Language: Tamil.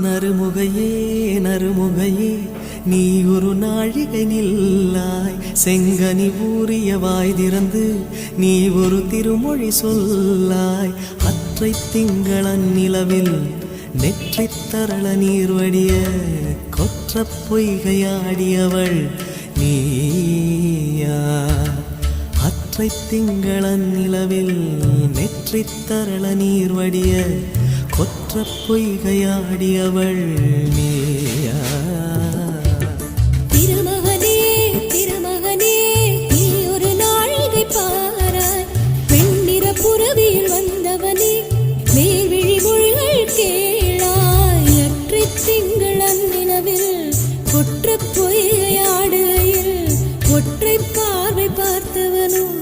நறுமுகையே நறுமுகையே நீ ஒரு நாழிகை நில்லாய், செங்கனி ஊறிய வாய் திறந்து நீ ஒரு திருமொழி சொல்லாய். அற்றை திங்களன் நிலவில் நெற்றித் தரள நீர் வடிய கொற்ற பொய்கையாடியவள் நீயா. அற்றை திங்களன் நிலவில் நெற்றித் தரள நீர் வடிய கொற்ற பொய்கையாடியவள் நீயா. திருமகனே திருமகனே நீ ஒரு நாழிகை பாராய், பெண்ணிற புறவியில் வந்தவனே மேல்விழி மொழிகள் கேளாய். அற்றை திங்களன் நிலவில் கொற்ற பொய்கையாடுகையில் ஒற்றை பார்வை பார்த்தவனும்